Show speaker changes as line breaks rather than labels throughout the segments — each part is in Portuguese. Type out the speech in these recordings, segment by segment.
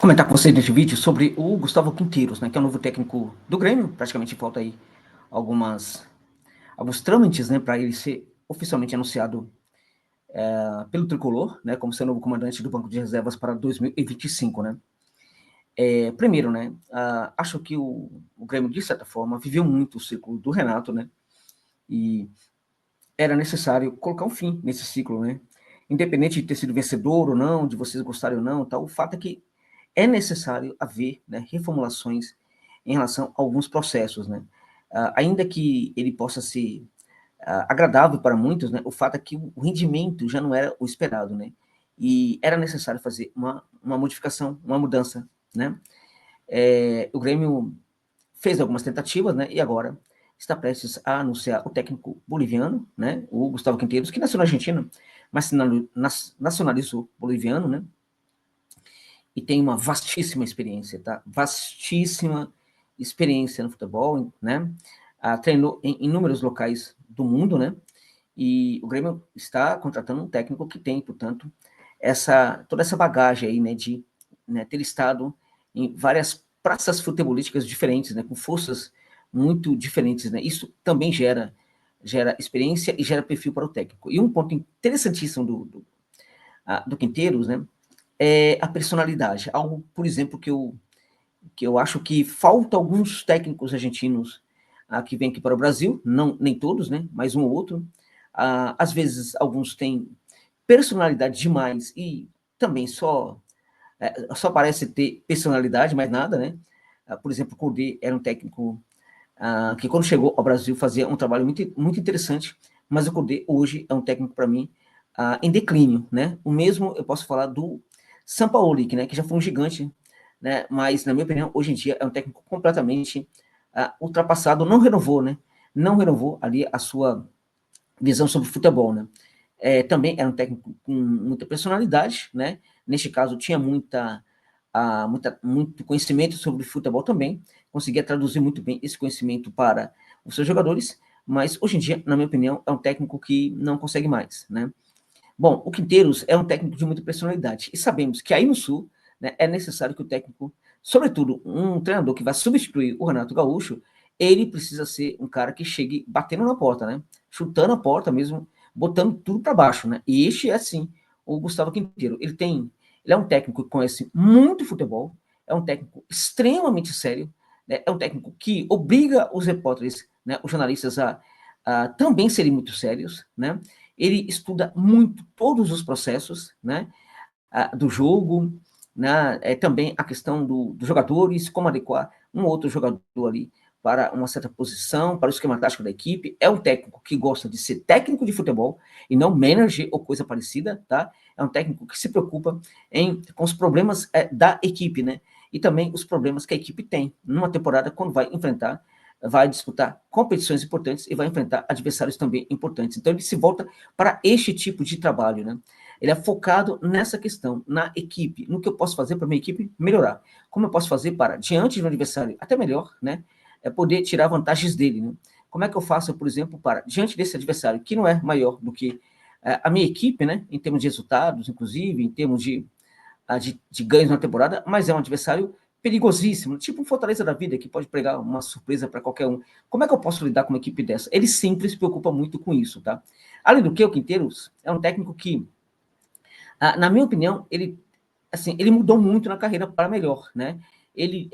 comentar com vocês neste vídeo sobre o Gustavo Quinteiros, né, que é o novo técnico do Grêmio. Praticamente falta aí alguns trâmites, né, para ele ser oficialmente anunciado pelo Tricolor, né, como seu novo comandante do banco de reservas para 2025, né. Primeiro, né, acho que o Grêmio, de certa forma, viveu muito o ciclo do Renato, né, e era necessário colocar um fim nesse ciclo, né, independente de ter sido vencedor ou não, de vocês gostarem ou não, tal, o fato é que é necessário haver, né, reformulações em relação a alguns processos, né, ainda que ele possa ser agradável para muitos, né, o fato é que o rendimento já não era o esperado, né, e era necessário fazer uma modificação, uma mudança, né. O Grêmio fez algumas tentativas, né, e agora está prestes a anunciar o técnico boliviano, né, o Gustavo Quinteiros, que nasceu na Argentina, mas se nacionalizou boliviano, né, e tem uma vastíssima experiência, tá? Vastíssima experiência no futebol, né? Treinou em inúmeros locais do mundo, né? E o Grêmio está contratando um técnico que tem, portanto, toda essa bagagem aí, né, de, né, ter estado em várias praças futebolísticas diferentes, né, com forças muito diferentes, né? Isso também gera experiência e gera perfil para o técnico. E um ponto interessantíssimo do Quinteiros, né, é a personalidade. Algo, por exemplo, que eu acho que falta alguns técnicos argentinos que vêm aqui para o Brasil, não, nem todos, né, mas um ou outro. Às vezes, alguns têm personalidade demais e também só parece ter personalidade, mais nada, né? Por exemplo, o Cudê era um técnico que, quando chegou ao Brasil, fazia um trabalho muito, muito interessante, mas o Cudê hoje é um técnico, para mim, em declínio, né? O mesmo eu posso falar do Sampaoli, que já foi um gigante, né? Mas, na minha opinião, hoje em dia é um técnico completamente ultrapassado, não renovou, né? Não renovou ali a sua visão sobre futebol, né? Também era um técnico com muita personalidade, né? Neste caso, tinha muito conhecimento sobre futebol também, conseguia traduzir muito bem esse conhecimento para os seus jogadores, mas hoje em dia, na minha opinião, é um técnico que não consegue mais, né? Bom, o Quinteiros é um técnico de muita personalidade, e sabemos que aí no Sul, né, é necessário que o técnico, sobretudo um treinador que vai substituir o Renato Gaúcho, ele precisa ser um cara que chegue batendo na porta, né? Chutando a porta mesmo, botando tudo para baixo, né? E este é, sim, o Gustavo Quinteiro. Ele é um técnico que conhece muito futebol, é um técnico extremamente sério, né? É um técnico que obriga os repórteres, né, os jornalistas a também serem muito sérios, né? Ele estuda muito todos os processos, né, do jogo, né, também a questão dos jogadores, como adequar um outro jogador ali para uma certa posição, para o esquema tático da equipe. É um técnico que gosta de ser técnico de futebol e não manager ou coisa parecida, tá? É um técnico que se preocupa com os problemas da equipe, né? E também os problemas que a equipe tem numa temporada quando vai disputar competições importantes e vai enfrentar adversários também importantes. Então ele se volta para este tipo de trabalho, né? Ele é focado nessa questão, na equipe, no que eu posso fazer para a minha equipe melhorar. Como eu posso fazer para, diante de um adversário até melhor, né, poder tirar vantagens dele, né? Como é que eu faço, por exemplo, para, diante desse adversário, que não é maior do que a minha equipe, né, em termos de resultados, inclusive, em termos de ganhos na temporada, mas é um adversário perigosíssimo, tipo um Fortaleza da vida, que pode pregar uma surpresa para qualquer um. Como é que eu posso lidar com uma equipe dessa? Ele sempre se preocupa muito com isso, tá? Além do que, o Quinteiros é um técnico que, na minha opinião, ele mudou muito na carreira para melhor, né? Ele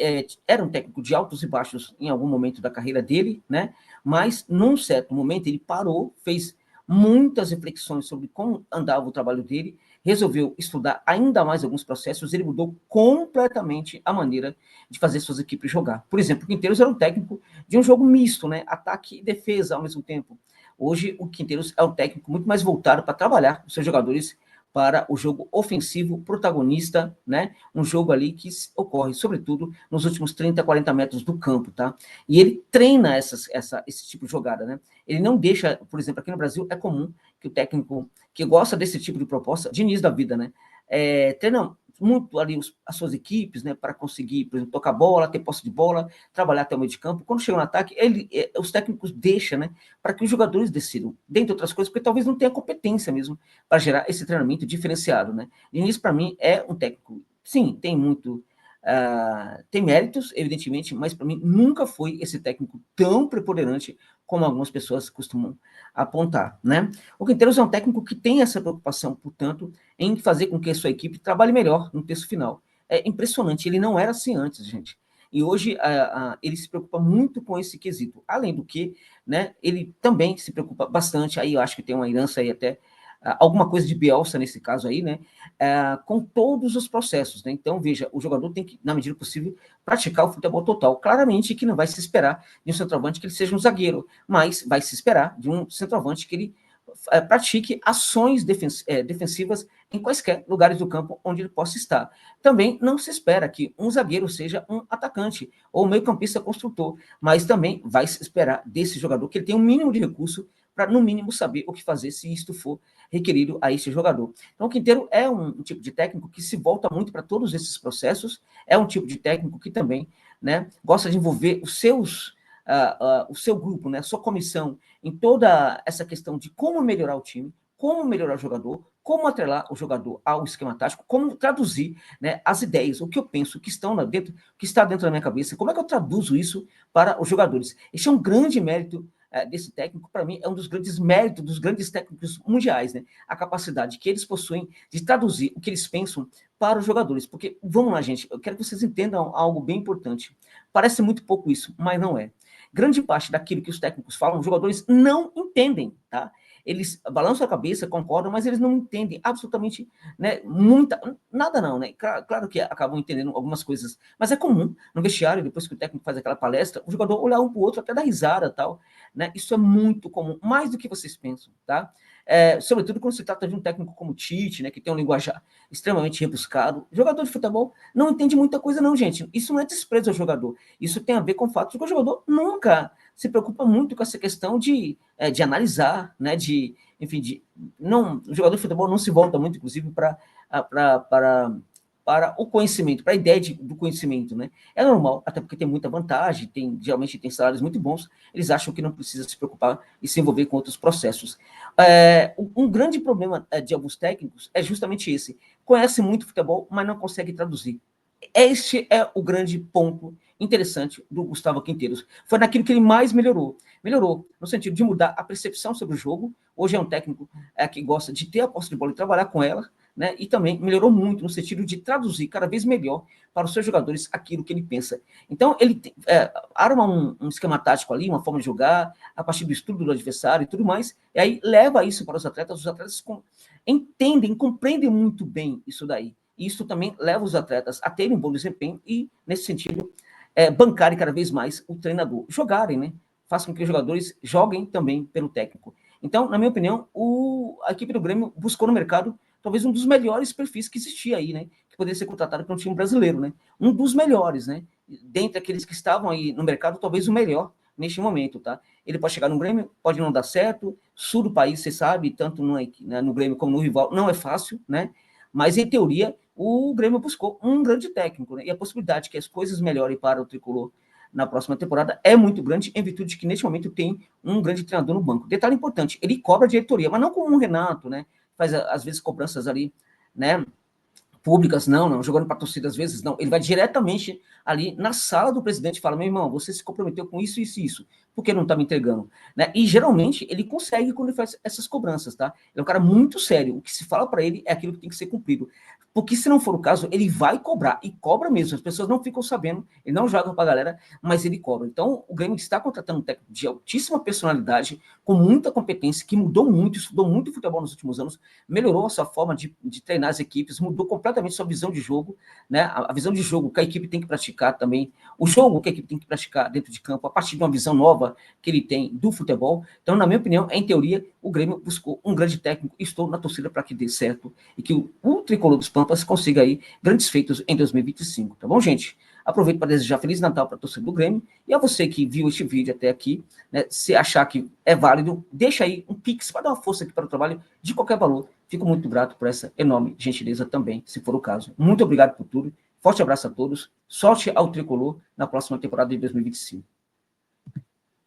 era um técnico de altos e baixos em algum momento da carreira dele, né? Mas, num certo momento, ele parou, fez muitas reflexões sobre como andava o trabalho dele, resolveu estudar ainda mais alguns processos, ele mudou completamente a maneira de fazer suas equipes jogar. Por exemplo, o Quinteiros era um técnico de um jogo misto, né? Ataque e defesa ao mesmo tempo. Hoje, o Quinteiros é um técnico muito mais voltado para trabalhar com seus jogadores para o jogo ofensivo protagonista, né? Um jogo ali que ocorre, sobretudo, nos últimos 30, 40 metros do campo, tá? E ele treina esse tipo de jogada, né? Ele não deixa, por exemplo, aqui no Brasil é comum que o técnico que gosta desse tipo de proposta, de início da vida, né? Treina muito ali as suas equipes, né, para conseguir, por exemplo, tocar bola, ter posse de bola, trabalhar até o meio de campo. Quando chega no ataque, os técnicos deixam, né, para que os jogadores decidam, dentre outras coisas, porque talvez não tenha competência mesmo para gerar esse treinamento diferenciado, né. E nisso, para mim, é um técnico, sim, tem muito tem méritos, evidentemente, mas para mim nunca foi esse técnico tão preponderante como algumas pessoas costumam apontar, né? O Quinteiros é um técnico que tem essa preocupação, portanto, em fazer com que a sua equipe trabalhe melhor no terço final. É impressionante, ele não era assim antes, gente. E hoje ele se preocupa muito com esse quesito. Além do que, né, ele também se preocupa bastante, aí eu acho que tem uma herança aí até, alguma coisa de Bielsa nesse caso aí, né, com todos os processos, né? Então, veja, o jogador tem que, na medida possível, praticar o futebol total. Claramente que não vai se esperar de um centroavante que ele seja um zagueiro, mas vai se esperar de um centroavante que ele pratique ações defensivas em quaisquer lugares do campo onde ele possa estar. Também não se espera que um zagueiro seja um atacante ou um meio-campista construtor, mas também vai se esperar desse jogador que ele tenha um mínimo de recurso para, no mínimo, saber o que fazer se isto for requerido a esse jogador. Então, o Quinteiro é um tipo de técnico que se volta muito para todos esses processos, é um tipo de técnico que também, né, gosta de envolver o seu grupo, né, a sua comissão, em toda essa questão de como melhorar o time, como melhorar o jogador, como atrelar o jogador ao esquema tático, como traduzir, né, as ideias, o que eu penso, o que está dentro da minha cabeça, como é que eu traduzo isso para os jogadores. Esse é um grande mérito desse técnico, para mim, é um dos grandes méritos dos grandes técnicos mundiais, né? A capacidade que eles possuem de traduzir o que eles pensam para os jogadores. Porque, vamos lá, gente, eu quero que vocês entendam algo bem importante. Parece muito pouco isso, mas não é. Grande parte daquilo que os técnicos falam, os jogadores não entendem, tá? Eles balançam a cabeça, concordam, mas eles não entendem absolutamente, né, nada não, né? Claro que acabam entendendo algumas coisas, mas é comum no vestiário, depois que o técnico faz aquela palestra, o jogador olhar um para o outro, até dar risada e tal, né? Isso é muito comum, mais do que vocês pensam, tá? Sobretudo quando se trata de um técnico como o Tite, né, que tem um linguajar extremamente rebuscado. Jogador de futebol não entende muita coisa não, gente. Isso não é desprezo ao jogador. Isso tem a ver com o fato de que o jogador nunca se preocupa muito com essa questão de analisar, né, enfim, o jogador de futebol não se volta muito, inclusive, para o conhecimento, para a ideia do conhecimento, né? É normal, até porque tem muita vantagem, geralmente tem salários muito bons, eles acham que não precisa se preocupar e se envolver com outros processos. Um grande problema de alguns técnicos é justamente esse, conhece muito futebol, mas não consegue traduzir. Este é o grande ponto interessante do Gustavo Quinteiros. Foi naquilo que ele mais melhorou. Melhorou no sentido de mudar a percepção sobre o jogo. Hoje é um técnico que gosta de ter a posse de bola e trabalhar com ela, né? E também melhorou muito no sentido de traduzir cada vez melhor para os seus jogadores aquilo que ele pensa. Então, ele arma um esquema tático ali, uma forma de jogar, a partir do estudo do adversário e tudo mais, e aí leva isso para os atletas entendem, compreendem muito bem isso daí. Isso também leva os atletas a terem um bom desempenho e, nesse sentido, bancarem cada vez mais o treinador. Jogarem, né? Façam com que os jogadores joguem também pelo técnico. Então, na minha opinião, a equipe do Grêmio buscou no mercado talvez um dos melhores perfis que existia aí, né? Que poderia ser contratado para um time brasileiro, né? Um dos melhores, né? Dentre aqueles que estavam aí no mercado, talvez o melhor neste momento, tá? Ele pode chegar no Grêmio, pode não dar certo, sul do país, você sabe, tanto no Grêmio como no rival, não é fácil, né? Mas, em teoria, o Grêmio buscou um grande técnico, né? E a possibilidade que as coisas melhorem para o tricolor na próxima temporada é muito grande, em virtude de que, neste momento, tem um grande treinador no banco. Detalhe importante, ele cobra a diretoria, mas não como um Renato, né? Faz, às vezes, cobranças ali, né? Públicas, não, jogando para a torcida às vezes, não. Ele vai diretamente ali na sala do presidente e fala, meu irmão, você se comprometeu com isso, isso e isso, por que não está me entregando? Né? E geralmente ele consegue quando ele faz essas cobranças, tá? Ele é um cara muito sério, o que se fala para ele é aquilo que tem que ser cumprido. Porque se não for o caso, ele vai cobrar, e cobra mesmo, as pessoas não ficam sabendo, ele não joga para a galera, mas ele cobra. Então, o Grêmio está contratando um técnico de altíssima personalidade, com muita competência, que mudou muito, estudou muito futebol nos últimos anos, melhorou a sua forma de treinar as equipes, mudou completamente sua visão de jogo, né? A visão de jogo que a equipe tem que praticar também, o jogo que a equipe tem que praticar dentro de campo, a partir de uma visão nova que ele tem do futebol. Então, na minha opinião, em teoria, o Grêmio buscou um grande técnico, estou na torcida para que dê certo e que o tricolor dos Pampas consiga aí grandes feitos em 2025, tá bom, gente? Aproveito para desejar Feliz Natal para a torcida do Grêmio, e a você que viu este vídeo até aqui, né, se achar que é válido, deixa aí um pix para dar uma força aqui para o trabalho de qualquer valor. Fico muito grato por essa enorme gentileza também, se for o caso. Muito obrigado por tudo, forte abraço a todos, sorte ao tricolor na próxima temporada de 2025.